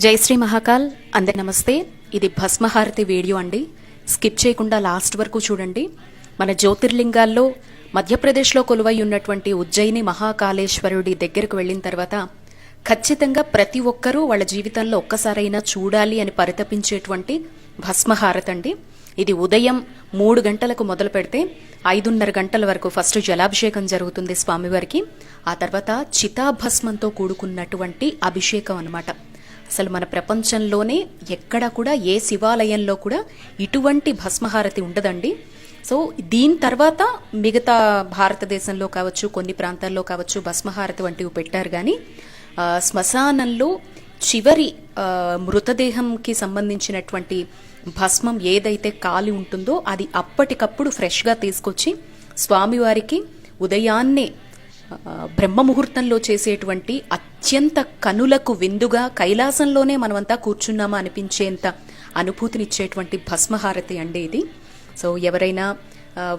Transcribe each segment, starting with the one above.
జై శ్రీ మహాకాల్. అందరి నమస్తే. ఇది భస్మహారతి వీడియో అండి. స్కిప్ చేయకుండా లాస్ట్ వరకు చూడండి. మన జ్యోతిర్లింగాల్లో మధ్యప్రదేశ్లో కొలువై ఉన్నటువంటి ఉజ్జయిని మహాకాళేశ్వరుడి దగ్గరకు వెళ్ళిన తర్వాత ఖచ్చితంగా ప్రతి ఒక్కరూ వాళ్ళ జీవితంలో ఒక్కసారైనా చూడాలి అని పరితపించేటువంటి భస్మహారతి అండి. ఇది ఉదయం 3 గంటలకు మొదలు పెడితే 5:30 గంటల వరకు ఫస్ట్ జలాభిషేకం జరుగుతుంది స్వామివారికి. ఆ తర్వాత చితాభస్మంతో కూడుకున్నటువంటి అభిషేకం అన్నమాట. అసలు మన ప్రపంచంలోనే ఎక్కడ కూడా ఏ శివాలయంలో కూడా ఇటువంటి భస్మహారతి ఉండదండి. సో దీని తర్వాత మిగతా భారతదేశంలో కావచ్చు, కొన్ని ప్రాంతాల్లో కావచ్చు భస్మహారతి వంటివి పెట్టారు. కానీ శ్మశానంలో చివరి మృతదేహంకి సంబంధించినటువంటి భస్మం ఏదైతే కాలి ఉంటుందో అది అప్పటికప్పుడు ఫ్రెష్గా తీసుకొచ్చి స్వామివారికి ఉదయాన్నే బ్రహ్మ ముహూర్తంలో చేసేటువంటి అత్యంత కనులకు విందుగా కైలాసంలోనే మనమంతా కూర్చున్నామా అనిపించేంత అనుభూతినిచ్చేటువంటి భస్మహారతి అండి ఇది. సో ఎవరైనా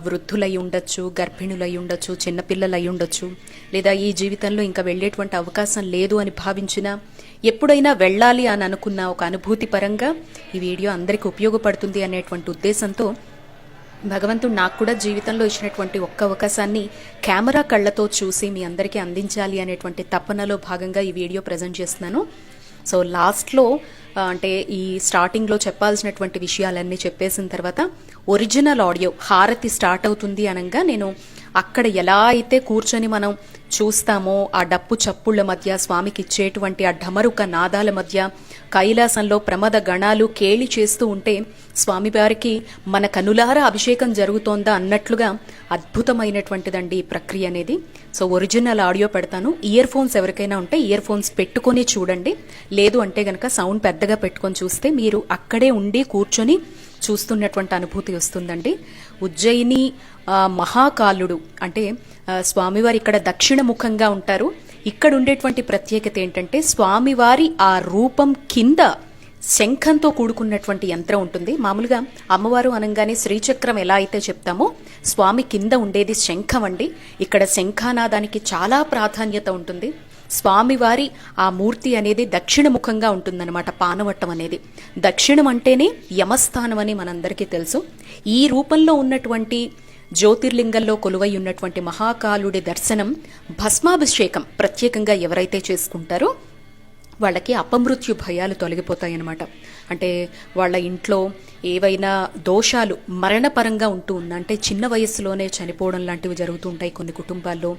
వృద్ధులై ఉండొచ్చు, గర్భిణులై ఉండొచ్చు, చిన్నపిల్లలై ఉండొచ్చు, లేదా ఈ జీవితంలో ఇంకా వెళ్ళేటువంటి అవకాశం లేదు అని భావించినా, ఎప్పుడైనా వెళ్ళాలి అని అనుకున్న ఒక అనుభూతి పరంగా ఈ వీడియో అందరికీ ఉపయోగపడుతుంది అనేటువంటి ఉద్దేశంతో భగవంతుడు నాకు కూడా జీవితంలో ఇచ్చినటువంటి ఒక్క అవకాశాన్ని కెమెరా కళ్ళతో చూసి మీ అందరికీ అందించాలి అనేటువంటి తపనలో భాగంగా ఈ వీడియో ప్రజెంట్ చేస్తున్నాను. సో లాస్ట్లో అంటే ఈ స్టార్టింగ్లో చెప్పాల్సినటువంటి విషయాలన్నీ చెప్పేసిన తర్వాత ఒరిజినల్ ఆడియో హారతి స్టార్ట్ అవుతుంది అనగా నేను అక్కడ ఎలా అయితే కూర్చొని మనం చూస్తామో ఆ డప్పు చప్పుళ్ల మధ్య, స్వామికి ఇచ్చేటువంటి ఆ ఢమరుక నాదాల మధ్య కైలాసంలో ప్రమద గణాలు కేళి చేస్తూ ఉంటే స్వామివారికి మన కనులారా అభిషేకం జరుగుతోందా అన్నట్లుగా అద్భుతమైనటువంటిదండి ఈ ప్రక్రియ అనేది. సో ఒరిజినల్ ఆడియో పెడతాను. ఇయర్ ఫోన్స్ ఎవరికైనా ఉంటే ఇయర్ ఫోన్స్ పెట్టుకొని చూడండి. లేదు అంటే గనక సౌండ్ పెద్దగా పెట్టుకొని చూస్తే మీరు అక్కడే ఉండి కూర్చొని చూస్తున్నటువంటి అనుభూతి వస్తుందండి. ఉజ్జయిని మహాకాలుడు అంటే స్వామివారి ఇక్కడ దక్షిణ ముఖంగా ఉంటారు. ఇక్కడ ఉండేటువంటి ప్రత్యేకత ఏంటంటే స్వామివారి ఆ రూపం కింద శంఖంతో కూడుకున్నటువంటి యంత్రం ఉంటుంది. మామూలుగా అమ్మవారు అనగానే శ్రీచక్రం ఎలా అయితే చెప్తామో స్వామి కింద ఉండేది శంఖం అండి. ఇక్కడ శంఖానాదానికి చాలా ప్రాధాన్యత ఉంటుంది. స్వామివారి ఆ మూర్తి అనేది దక్షిణ ముఖంగా ఉంటుందన్నమాట. పానవట్టం అనేది దక్షిణం అంటేనే యమస్థానం అని మనందరికీ తెలుసు. ఈ రూపంలో ఉన్నటువంటి జ్యోతిర్లింగంలో కొలువై ఉన్నటువంటి మహాకాలుడి దర్శనం, భస్మాభిషేకం ప్రత్యేకంగా ఎవరైతే చేసుకుంటారో వాళ్ళకి అపమృత్యు భయాలు తొలగిపోతాయన్నమాట. అంటే వాళ్ళ ఇంట్లో ఏవైనా దోషాలు మరణపరంగా ఉంటూ ఉన్నా, అంటే చిన్న వయస్సులోనే చనిపోవడం లాంటివి జరుగుతూ ఉంటాయి కొన్ని కుటుంబాల్లో.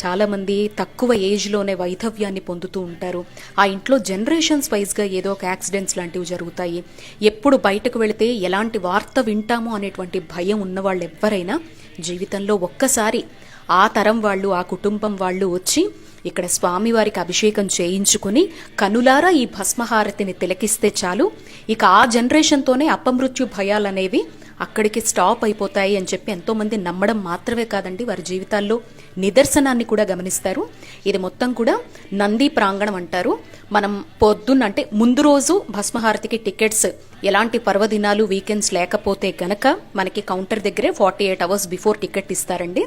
చాలామంది తక్కువ ఏజ్లోనే వైధవ్యాన్ని పొందుతూ ఉంటారు. ఆ ఇంట్లో జనరేషన్స్ వైజ్గా ఏదో ఒక యాక్సిడెంట్స్ లాంటివి జరుగుతాయి. ఎప్పుడు బయటకు వెళితే ఎలాంటి వార్త వింటామో అనేటువంటి భయం ఉన్న వాళ్ళు ఎవరైనా జీవితంలో ఒక్కసారి ఆ తరం వాళ్ళు, ఆ కుటుంబం వాళ్ళు వచ్చి ఇక్కడ స్వామివారికి అభిషేకం చేయించుకుని కనులారా ఈ భస్మహారతిని తిలకిస్తే చాలు, ఇక ఆ జనరేషన్తోనే అపమృత్యు భయాలనేవి అక్కడికి స్టాప్ అయిపోతాయి అని చెప్పి ఎంతోమంది నమ్మడం మాత్రమే కాదండి, వారి జీవితాల్లో నిదర్శనాన్ని కూడా గమనిస్తారు. ఇది మొత్తం కూడా నంది ప్రాంగణం అంటారు. మనం పొద్దున్న అంటే ముందు రోజు భస్మహారతికి టికెట్స్ ఎలాంటి పర్వదినాలు, వీకెండ్స్ లేకపోతే గనక మనకి కౌంటర్ దగ్గరే 48 అవర్స్ బిఫోర్ టికెట్ ఇస్తారండి.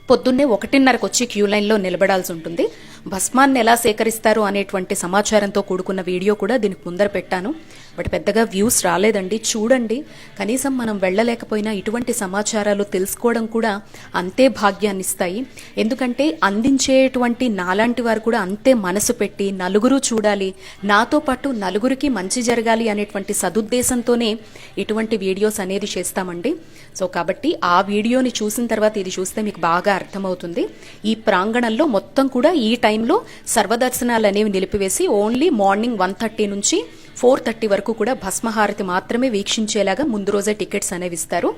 పొద్దున్నే 1:30కు వచ్చి క్యూ లైన్లో నిలబడాల్సి ఉంటుంది. భస్మాన్ని ఎలా సేకరిస్తారు అనేటువంటి సమాచారంతో కూడుకున్న వీడియో కూడా దీనికి ముందర పెట్టాను. బట్ పెద్దగా వ్యూస్ రాలేదండి. చూడండి, కనీసం మనం వెళ్ళలేకపోయినా ఇటువంటి సమాచారాలు తెలుసుకోవడం కూడా అంతే భాగ్యాన్ని ఇస్తాయి. ఎందుకంటే అందించేటువంటి నాలాంటి వారు కూడా అంతే మనసు పెట్టి నలుగురు చూడాలి, నాతో పాటు నలుగురికి మంచి జరగాలి అనేటువంటి సదుద్దేశంతోనే ఇటువంటి వీడియోస్ అనేది చేస్తామండి. సో కాబట్టి ఆ వీడియోని చూసిన తర్వాత ఇది చూస్తే మీకు బాగా అర్థమవుతుంది. ఈ ప్రాంగణంలో మొత్తం కూడా ఈ టైంలో సర్వదర్శనాలు అనేవి నిలిపివేసి ఓన్లీ మార్నింగ్ 1:30 నుంచి 4:30 వరకు కూడా భస్మహారతి మాత్రమే వీక్షించేలాగా ముందు రోజే టికెట్స్ అనేవి ఇస్తారు.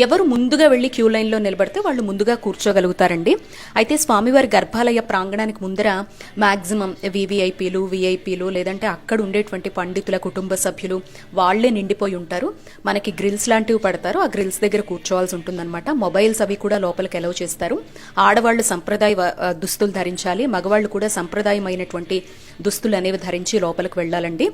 ఎవరు ముందుగా వెళ్లి క్యూ లైన్లో నిలబడితే వాళ్ళు ముందుగా కూర్చోగలుగుతారండి. అయితే స్వామివారి గర్భాలయ ప్రాంగణానికి ముందర మాక్సిమం విఐపీలు లేదంటే అక్కడ ఉండేటువంటి పండితుల కుటుంబ సభ్యులు వాళ్లే నిండిపోయి ఉంటారు. మనకి గ్రిల్స్ లాంటివి పడతారు, ఆ గ్రిల్స్ దగ్గర కూర్చోవాల్సి ఉంటుందన్నమాట. మొబైల్స్ అవి కూడా లోపలికి అలౌ చేస్తారు. ఆడవాళ్లు సంప్రదాయ దుస్తులు ధరించాలి, మగవాళ్లు కూడా సంప్రదాయమైనటువంటి దుస్తులు అనేవి ధరించి లోపలికి వెళ్లాలండి.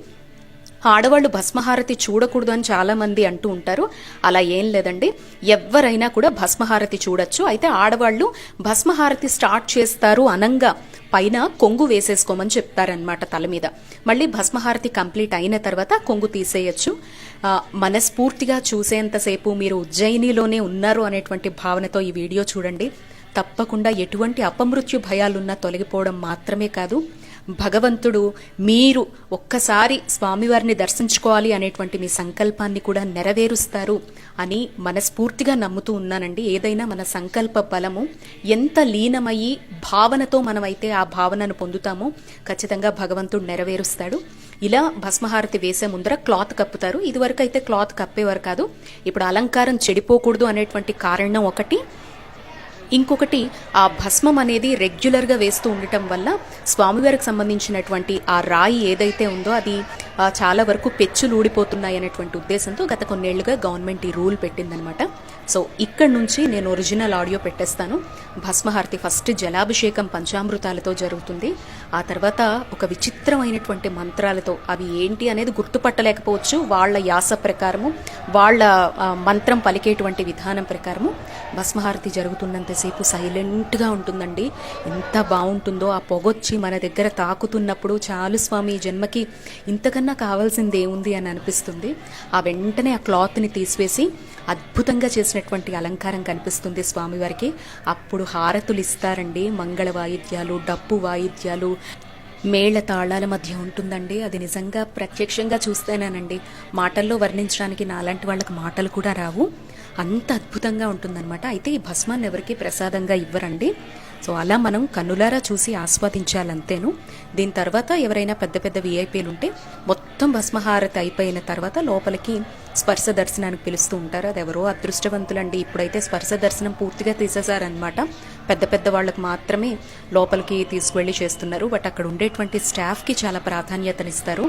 ఆడవాళ్ళు భస్మహారతి చూడకూడదు అని చాలా మంది అంటూ ఉంటారు. అలా ఏం లేదండి, ఎవరైనా కూడా భస్మహారతి చూడొచ్చు. అయితే ఆడవాళ్ళు భస్మహారతి స్టార్ట్ చేస్తారు అనంగా పైన కొంగు వేసేసుకోమని చెప్తారనమాట తల మీద. మళ్ళీ భస్మహారతి కంప్లీట్ అయిన తర్వాత కొంగు తీసేయచ్చు. మనస్ఫూర్తిగా చూసేంతసేపు మీరు ఉజ్జయినిలోనే ఉన్నారు అనేటువంటి భావనతో ఈ వీడియో చూడండి. తప్పకుండా ఎటువంటి అపమృత్యు భయాలున్నా తొలగిపోవడం మాత్రమే కాదు, భగవంతుడు మీరు ఒక్కసారి స్వామివారిని దర్శించుకోవాలి అనేటువంటి మీ సంకల్పాన్ని కూడా నెరవేరుస్తారు అని మనస్ఫూర్తిగా నమ్ముతూ ఉన్నానండి. ఏదైనా మన సంకల్ప బలము ఎంత లీనమయ్యి భావనతో మనమైతే ఆ భావనను పొందుతామో ఖచ్చితంగా భగవంతుడు నెరవేరుస్తాడు. ఇలా భస్మహారతి వేసే ముందర క్లాత్ కప్పుతారు. ఇదివరకు అయితే క్లాత్ కప్పేవారు కాదు. ఇప్పుడు అలంకారం చెడిపోకూడదు అనేటువంటి కారణం ఒకటి, ఇంకొకటి ఆ భస్మం అనేది రెగ్యులర్గా వేస్తూ ఉండటం వల్ల స్వామివారికి సంబంధించినటువంటి ఆ రాయి ఏదైతే ఉందో అది చాలా వరకు పెచ్చులు ఊడిపోతున్నాయి అనేటువంటి ఉద్దేశంతో గత కొన్నేళ్లుగా గవర్నమెంట్ ఈ రూల్ పెట్టిందనమాట. సో ఇక్కడ నుంచి నేను ఒరిజినల్ ఆడియో పెట్టేస్తాను. భస్మహారతి ఫస్ట్ జలాభిషేకం పంచామృతాలతో జరుగుతుంది. ఆ తర్వాత ఒక విచిత్రమైనటువంటి మంత్రాలతో, అవి ఏంటి అనేది గుర్తుపట్టలేకపోవచ్చు, వాళ్ళ యాస ప్రకారము వాళ్ళ మంత్రం పలికేటువంటి విధానం ప్రకారము భస్మహారతి జరుగుతున్నంతసేపు సైలెంట్గా ఉంటుందండి. ఎంత బాగుంటుందో ఆ పొగొచ్చి మన దగ్గర తాకుతున్నప్పుడు చాలు స్వామి జన్మకి ఇంతకన్నా కావాల్సింది ఏముంది అని అనిపిస్తుంది. ఆ వెంటనే ఆ క్లాత్ని తీసివేసి అద్భుతంగా చేసినటువంటి అలంకారం కనిపిస్తుంది స్వామివారికి. అప్పుడు హారతులు ఇస్తారండి. మంగళ వాయిద్యాలు, డప్పు వాయిద్యాలు, మేళ తాళాల మధ్య ఉంటుందండి. అది నిజంగా ప్రత్యక్షంగా చూస్తేనేనండి, మాటల్లో వర్ణించడానికి నాలాంటి వాళ్ళకి మాటలు కూడా రావు, అంత అద్భుతంగా ఉంటుందన్నమాట. అయితే ఈ భస్మాన్ని ఎవరికి ప్రసాదంగా ఇవ్వరండి. సో అలా మనం కన్నులారా చూసి ఆస్వాదించాలంతేను. దీని తర్వాత ఎవరైనా పెద్ద పెద్ద విఐపీలు ఉంటే మొత్తం భస్మహారతి అయిపోయిన తర్వాత లోపలికి స్పర్శ దర్శనానికి పిలుస్తూ ఉంటారు. అది ఎవరో అదృష్టవంతులండి. ఇప్పుడైతే స్పర్శ దర్శనం పూర్తిగా తీసేశారనమాట. పెద్ద పెద్ద వాళ్ళకి మాత్రమే లోపలికి తీసుకువెళ్ళి చేస్తున్నారు. బట్ అక్కడ ఉండేటువంటి స్టాఫ్కి చాలా ప్రాధాన్యతనిస్తారు.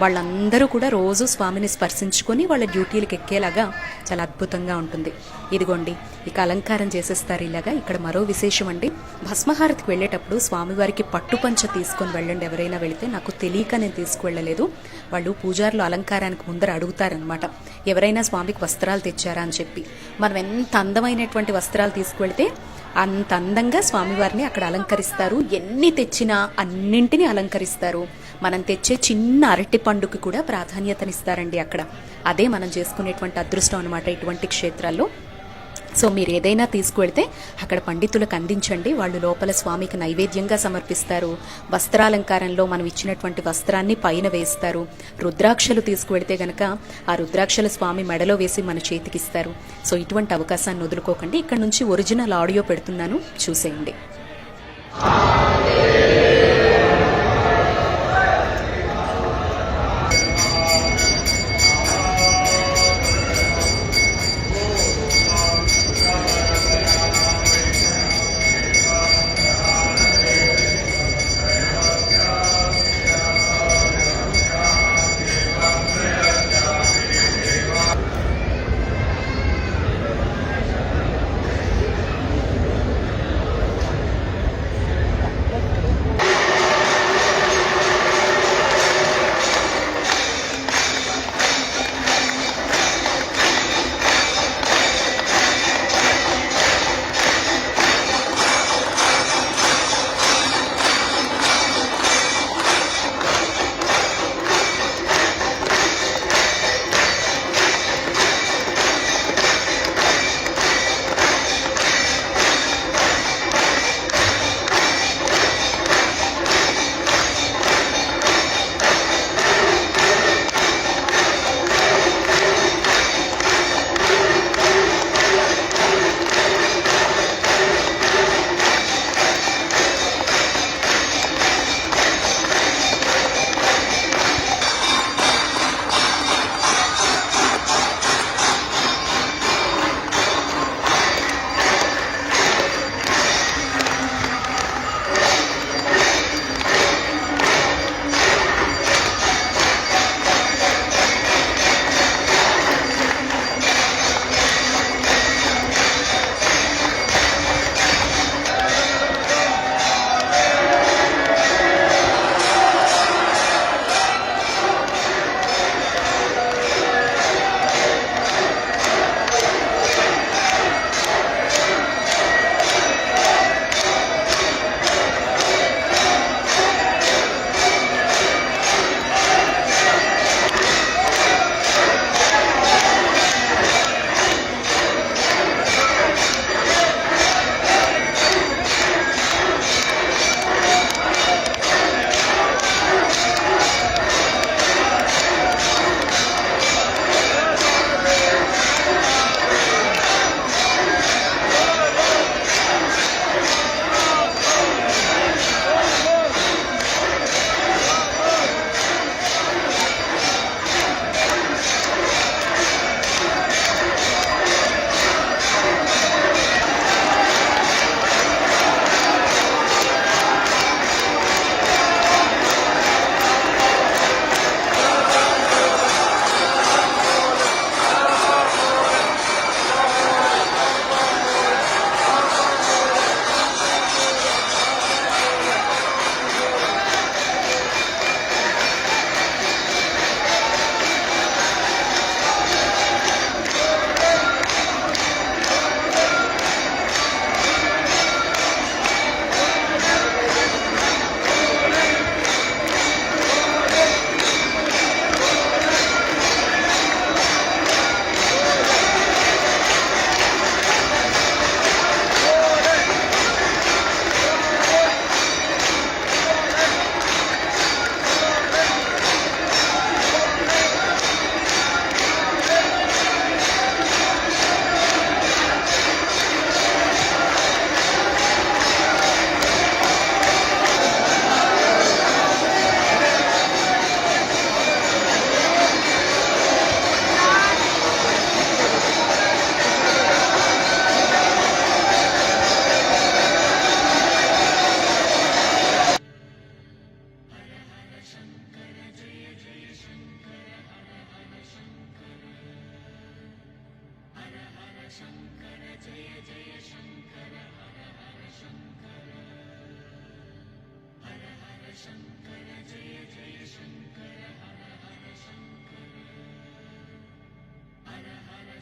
వాళ్ళందరూ కూడా రోజు స్వామిని స్పర్శించుకొని వాళ్ళ డ్యూటీలకు ఎక్కేలాగా చాలా అద్భుతంగా ఉంటుంది. ఇదిగోండి ఇక అలంకారం చేసేస్తారు ఇలాగా. ఇక్కడ మరో విశేషం అండి, భస్మహారతికి వెళ్ళేటప్పుడు స్వామివారికి పట్టుపంచ తీసుకొని వెళ్ళండి. ఎవరైనా వెళితే, నాకు తెలియక నేను తీసుకువెళ్ళలేదు. వాళ్ళు పూజారులు అలంకారానికి ముందర అడుగుతారనమాట, ఎవరైనా స్వామికి వస్త్రాలు తెచ్చారా అని చెప్పి. మనం ఎంత అందమైనటువంటి వస్త్రాలు తీసుకువెళ్తే అంత అందంగా స్వామివారిని అక్కడ అలంకరిస్తారు. ఎన్ని తెచ్చినా అన్నింటినీ అలంకరిస్తారు. మనం తెచ్చే చిన్న అరటి పండుకి కూడా ప్రాధాన్యతనిస్తారండి అక్కడ. అదే మనం చేసుకునేటువంటి అదృష్టం అనమాట ఇటువంటి క్షేత్రాల్లో. సో మీరు ఏదైనా తీసుకువెళ్తే అక్కడ పండితులకు అందించండి. వాళ్ళు లోపల స్వామికి నైవేద్యంగా సమర్పిస్తారు. వస్త్రాలంకారంలో మనం ఇచ్చినటువంటి వస్త్రాన్ని పైన వేస్తారు. రుద్రాక్షలు తీసుకువెళ్తే గనక ఆ రుద్రాక్షల స్వామి మెడలో వేసి మన చేతికిస్తారు. సో ఇటువంటి అవకాశాన్ని వదులుకోకండి. ఇక్కడ నుంచి ఒరిజినల్ ఆడియో పెడుతున్నాను, చూసేయండి.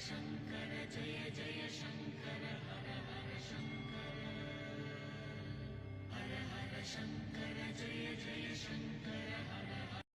शङ्कर जय जय शङ्कर हर हर शङ्कर हर हर शङ्कर जय जय शङ्कर